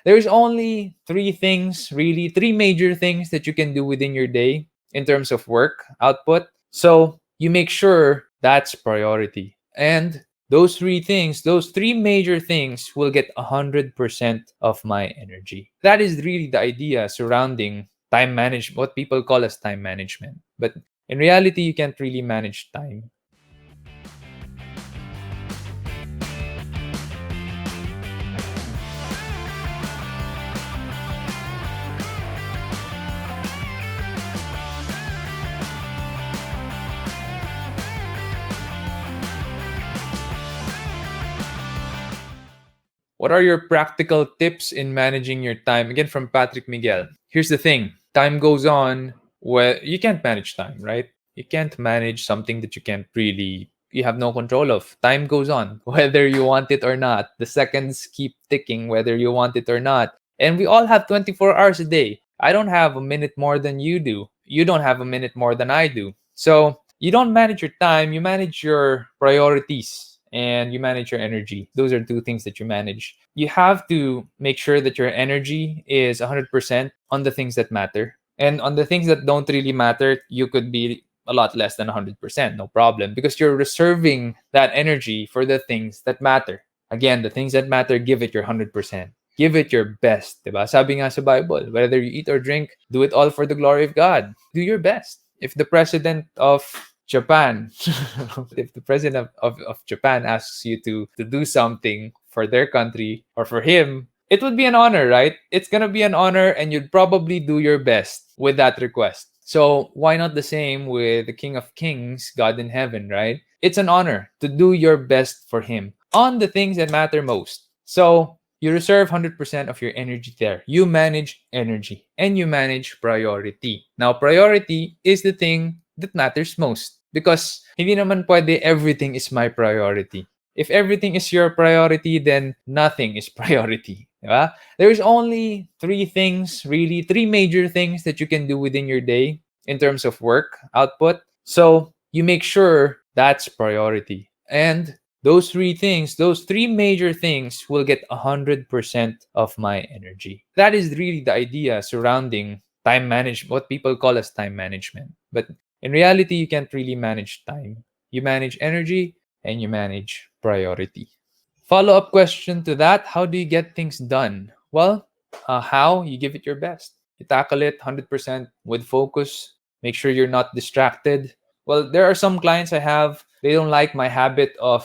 There's only three things, really, three major things that you can do within your day in terms of work output. So you make sure that's priority. And those three things, those three major things will get 100% of my energy. That is really the idea surrounding time management, what people call as time management. But in reality, you can't really manage time. What are your practical tips in managing your time? Again, from Patrick Miguel. Here's the thing, time goes on where you can't manage time, right? You can't manage something that you have no control of. Time goes on, whether you want it or not. The seconds keep ticking, whether you want it or not. And we all have 24 hours a day. I don't have a minute more than you do. You don't have a minute more than I do. So you don't manage your time, you manage your priorities and you manage your energy. Those are two things that you manage. You have to make sure that your energy is 100% on the things that matter. And on the things that don't really matter, you could be a lot less than 100%, no problem, because you're reserving that energy for the things that matter. Again, the things that matter, give it your 100%. Give it your best, diba? Sabi nga sa Bible, whether you eat or drink, do it all for the glory of God. Do your best. If the president of Japan, if the president of Japan asks you to do something for their country or for him, it would be an honor, right? It's going to be an honor and you'd probably do your best with that request. So why not the same with the King of Kings, God in heaven, right? It's an honor to do your best for him on the things that matter most. So you reserve 100% of your energy there. You manage energy and you manage priority. Now, priority is the thing that matters most because hindi naman pwede everything is my priority. If everything is your priority, then nothing is priority. Diba? There's only three things, really, three major things that you can do within your day in terms of work output. So you make sure that's priority. And those three things, those three major things will get 100% of my energy. That is really the idea surrounding time management, what people call as time management. But in reality, you can't really manage time. You manage energy and you manage priority. Follow up question to that, how do you get things done? Well, how? You give it your best. You tackle it 100% with focus. Make sure you're not distracted. Well, there are some clients I have, they don't like my habit of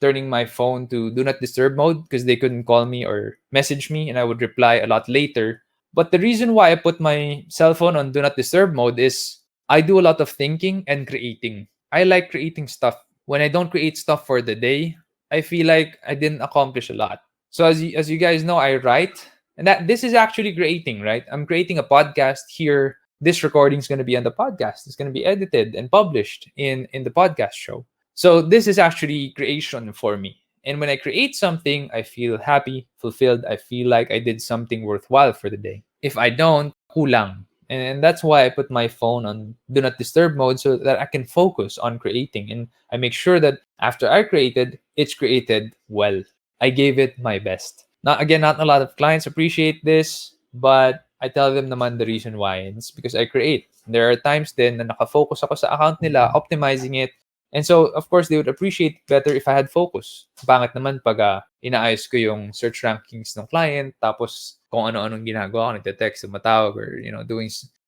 turning my phone to do not disturb mode because they couldn't call me or message me and I would reply a lot later. But the reason why I put my cell phone on do not disturb mode is I do a lot of thinking and creating. I like creating stuff. When I don't create stuff for the day, I feel like I didn't accomplish a lot. So as you guys know, I write, and that this is actually creating, right? I'm creating a podcast here. This recording is going to be on the podcast. It's going to be edited and published in the podcast show. So this is actually creation for me. And when I create something, I feel happy, fulfilled. I feel like I did something worthwhile for the day. If I don't, kulang. And that's why I put my phone on do not disturb mode so that I can focus on creating. And I make sure that after I created, it's created well. I gave it my best. Not again, not a lot of clients appreciate this, but I tell them naman the reason why. It's because I create. There are times then na nakafocus ako sa account nila, optimizing it. And so, of course, they would appreciate better if I had focus. Pangit naman pag inaayos ko yung search rankings ng client, tapos kung ano-anong ginagawa ko, nagte-text, matawag, or,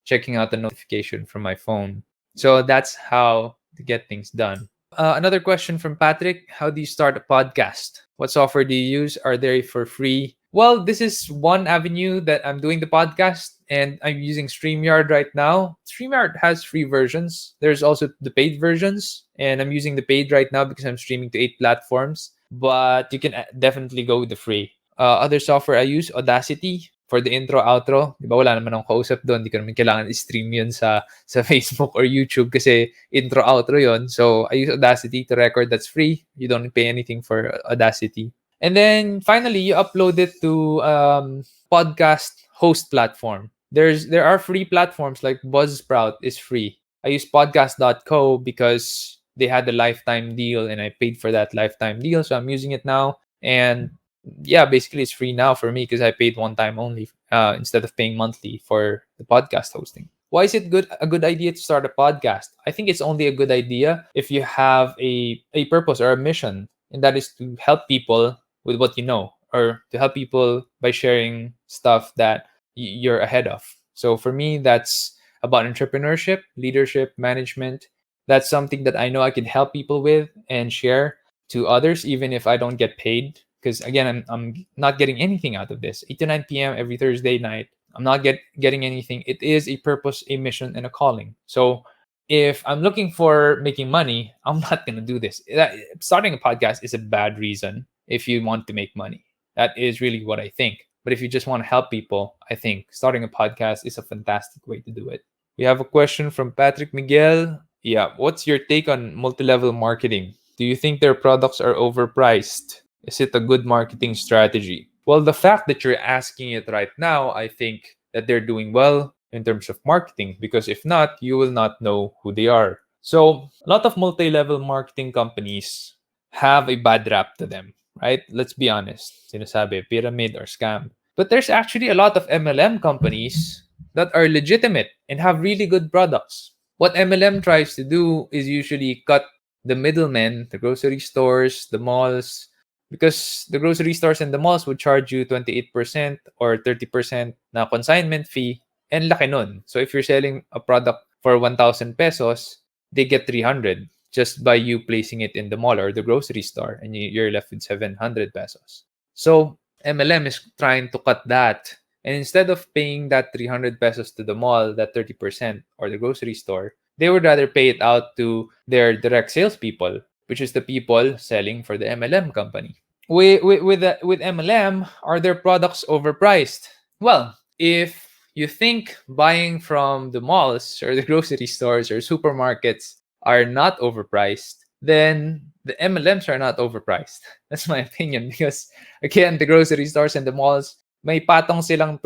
checking out the notification from my phone. So that's how to get things done. Another question from Patrick. How do you start a podcast? What software do you use? Are they for free? Well, this is one avenue that I'm doing the podcast, and I'm using StreamYard right now. StreamYard has free versions. There's also the paid versions, and I'm using the paid right now because I'm streaming to 8 platforms. But you can definitely go with the free. Other software I use, Audacity for the intro, outro. Di ba wala naman akong kausap doon. Di ko naman kailangan i-stream yun sa Facebook or YouTube kasi intro, outro yun. So I use Audacity to record. That's free. You don't pay anything for Audacity. And then finally, you upload it to podcast host platform. There are free platforms like Buzzsprout is free. I use podcast.co because they had a lifetime deal and I paid for that lifetime deal. So I'm using it now. And yeah, basically it's free now for me because I paid one time only instead of paying monthly for the podcast hosting. Why is it a good idea to start a podcast? I think it's only a good idea if you have a purpose or a mission, and that is to help people with what you know, or to help people by sharing stuff that you're ahead of. So for me, that's about entrepreneurship, leadership, management. That's something that I know I can help people with and share to others, even if I don't get paid. Because again, I'm not getting anything out of this. 8 to 9 p.m. every Thursday night. I'm not getting anything. It is a purpose, a mission, and a calling. So if I'm looking for making money, I'm not gonna do this. Starting a podcast is a bad reason if you want to make money. That is really what I think. But if you just want to help people, I think starting a podcast is a fantastic way to do it. We have a question from Patrick Miguel. Yeah, what's your take on multi-level marketing? Do you think their products are overpriced? Is it a good marketing strategy? Well, the fact that you're asking it right now, I think that they're doing well in terms of marketing, because if not, you will not know who they are. So, a lot of multi level marketing companies have a bad rap to them, right? Let's be honest. Sinasabi, pyramid or scam. But there's actually a lot of MLM companies that are legitimate and have really good products. What MLM tries to do is usually cut the middlemen, the grocery stores, the malls, because the grocery stores and the malls would charge you 28% or 30% na consignment fee, and laki nun. So if you're selling a product for 1,000 pesos, they get 300 just by you placing it in the mall or the grocery store, and you're left with 700 pesos. So MLM is trying to cut that. And instead of paying that 300 pesos to the mall, that 30%, or the grocery store, they would rather pay it out to their direct salespeople, which is the people selling for the MLM company. With MLM, are their products overpriced? Well, if you think buying from the malls or the grocery stores or supermarkets are not overpriced, then the MLMs are not overpriced. That's my opinion, because again, the grocery stores and the malls, may patong silang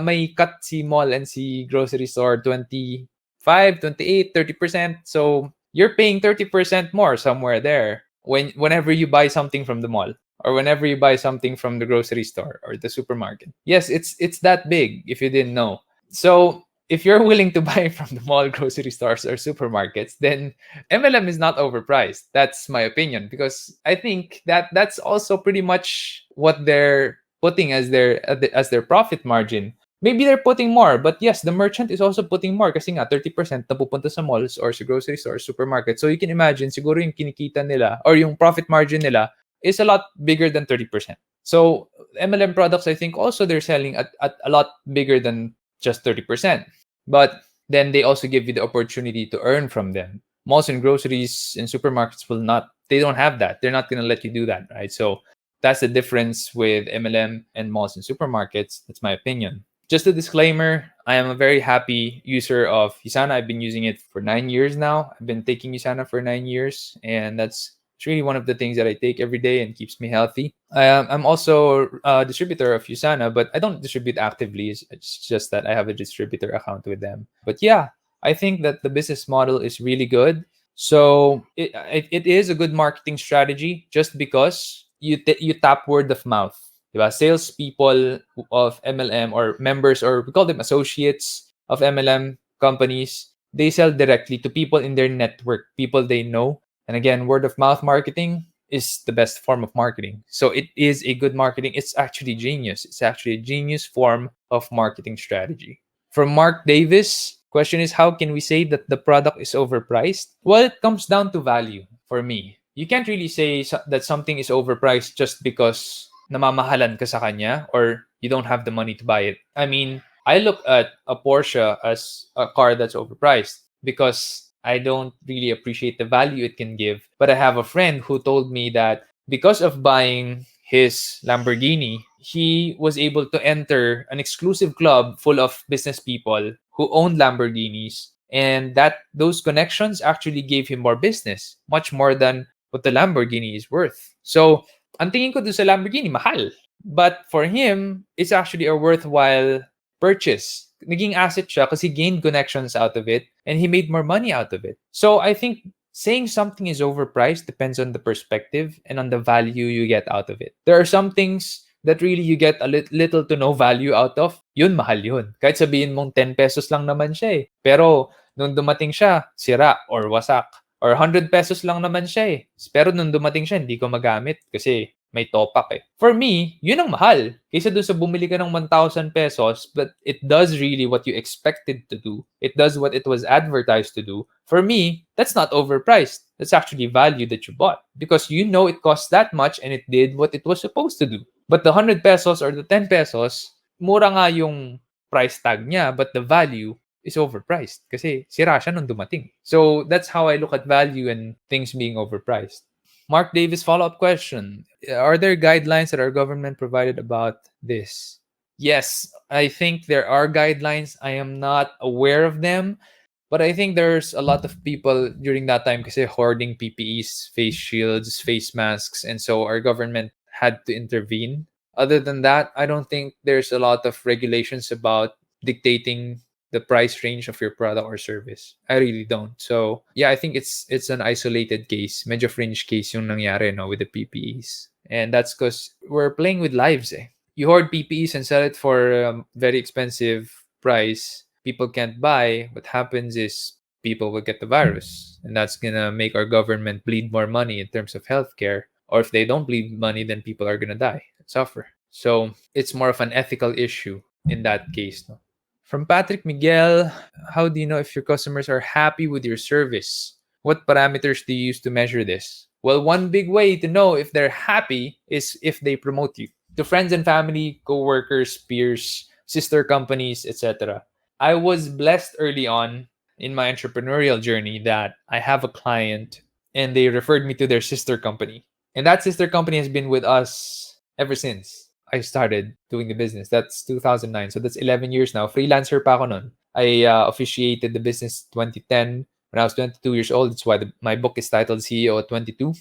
may cut si mall and si grocery store 25, 28, 30%. So you're paying 30% more somewhere there whenever you buy something from the mall, or whenever you buy something from the grocery store or the supermarket. Yes, it's that big if you didn't know. So if you're willing to buy from the mall, grocery stores, or supermarkets, then MLM is not overpriced. That's my opinion, because I think that that's also pretty much what they're putting as their profit margin. Maybe they're putting more, but yes, the merchant is also putting more kasi nga 30% napupunta sa malls or sa grocery stores, supermarket. So you can imagine siguro yung kinikita nila or yung profit margin nila is a lot bigger than 30%. So MLM products, I think also they're selling at a lot bigger than just 30%. But then they also give you the opportunity to earn from them. Malls and groceries and supermarkets will not, they don't have that. They're not going to let you do that, right? So that's the difference with MLM and malls and supermarkets. That's my opinion. Just a disclaimer, I am a very happy user of Usana. I've been using it for 9 years now. I've been taking Usana for 9 years, and that's it's really one of the things that I take every day and keeps me healthy. I'm also a distributor of Usana, but I don't distribute actively. It's just that I have a distributor account with them. But yeah, I think that the business model is really good. So it is a good marketing strategy, just because you tap word of mouth. Diba? Salespeople of MLM, or members, or we call them associates of MLM companies, they sell directly to people in their network, people they know. And again, word of mouth marketing is the best form of marketing. So it is a good marketing. It's actually genius. It's actually a genius form of marketing strategy. From Mark Davis, question is, how can we say that the product is overpriced? Well, it comes down to value for me. You can't really say that something is overpriced just because namamahalan ka sa kanya or you don't have the money to buy it. I mean, I look at a Porsche as a car that's overpriced because I don't really appreciate the value it can give. But I have a friend who told me that because of buying his Lamborghini, he was able to enter an exclusive club full of business people who owned Lamborghinis, and that those connections actually gave him more business, much more than what the Lamborghini is worth. So, ang tingin ko dun sa Lamborghini, mahal. But for him, it's actually a worthwhile purchase. Naging asset siya kasi he gained connections out of it and he made more money out of it. So I think Saying something is overpriced depends on the perspective and on the value you get out of it. There are some things that really you get a little to no value out of. Yun, mahal yun. Kahit sabihin mong 10 pesos lang naman siya eh. Pero nung dumating siya, sira or wasak. Or 100 pesos lang naman siya eh. Pero nung dumating siya, hindi ko magamit kasi may topak eh. For me, yun ang mahal. Kaysa doon sa bumili ka ng 1,000 pesos, but it does really what you expected to do. It does what it was advertised to do. For me, that's not overpriced. That's actually value that you bought because you know it costs that much and it did what it was supposed to do. But the 100 pesos or the 10 pesos, mura nga yung price tag niya, but the value is overpriced kasi sira siya nung dumating. So that's how I look at value and things being overpriced. Mark Davis follow-up question. Are there guidelines that our government provided about this? Yes, I think there are guidelines. I am not aware of them, but I think there's a lot of people during that time kasi hoarding PPEs, face shields, face masks, and so our government had to intervene. Other than that, I don't think there's a lot of regulations about dictating the price range of your product or service. I really don't. So yeah, I think it's an isolated case, medyo fringe case yung nangyari no with the PPEs, and that's because we're playing with lives. Eh. You hoard PPEs and sell it for a very expensive price. People can't buy. What happens is people will get the virus, and that's gonna make our government bleed more money in terms of healthcare. Or if they don't bleed money, then people are gonna die and suffer. So it's more of an ethical issue in that case. No? From Patrick Miguel, how do you know if your customers are happy with your service? What parameters do you use to measure this? Well, one big way to know if they're happy is if they promote you to friends and family, co-workers, peers, sister companies, etc. I was blessed early on in my entrepreneurial journey that I have a client and they referred me to their sister company. And that sister company has been with us ever since I started doing the business. That's 2009. So that's 11 years now. Freelancer pa ako nun. I officiated the business 2010 when I was 22 years old. That's why my book is titled CEO at 22.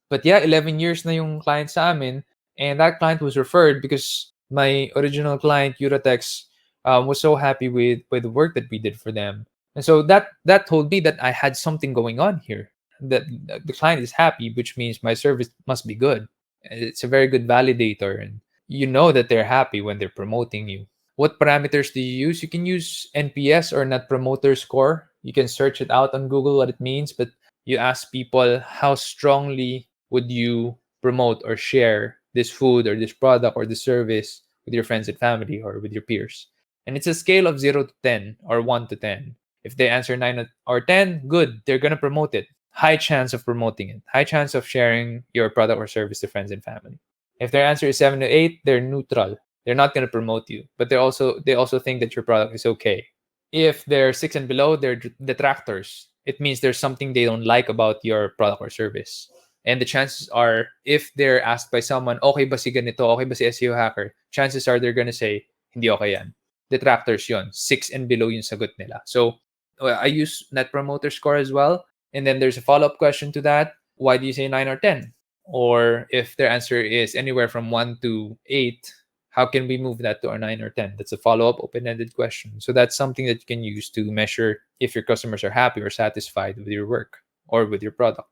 But yeah, 11 years na yung client sa amin. And that client was referred because my original client, Uratex, was so happy with the work that we did for them. And so that told me that I had something going on here. That the client is happy, which means my service must be good. It's a very good validator. And you know that they're happy when they're promoting you. What parameters do you use? You can use NPS or Net Promoter Score. You can search it out on Google what it means, but you ask people how strongly would you promote or share this food or this product or this service with your friends and family or with your peers. And it's a scale of 0 to 10 or 1 to 10. If they answer 9 or 10, good, they're going to promote it. High chance of promoting it. High chance of sharing your product or service to friends and family. If their answer is 7 to 8, they're neutral. They're not going to promote you, but they also think that your product is okay. If they're 6 and below, they're detractors. It means there's something they don't like about your product or service. And the chances are, if they're asked by someone, okay ba si ganito, okay ba si SEO hacker, chances are they're gonna say, hindi okay yan. Detractors yon. 6 and below yung sagot nila. So I use Net Promoter Score as well. And then there's a follow-up question to that. Why do you say 9 or 10? Or if their answer is anywhere from 1 to 8, how can we move that to a 9 or 10? That's a follow-up open-ended question. So that's something that you can use to measure if your customers are happy or satisfied with your work or with your product.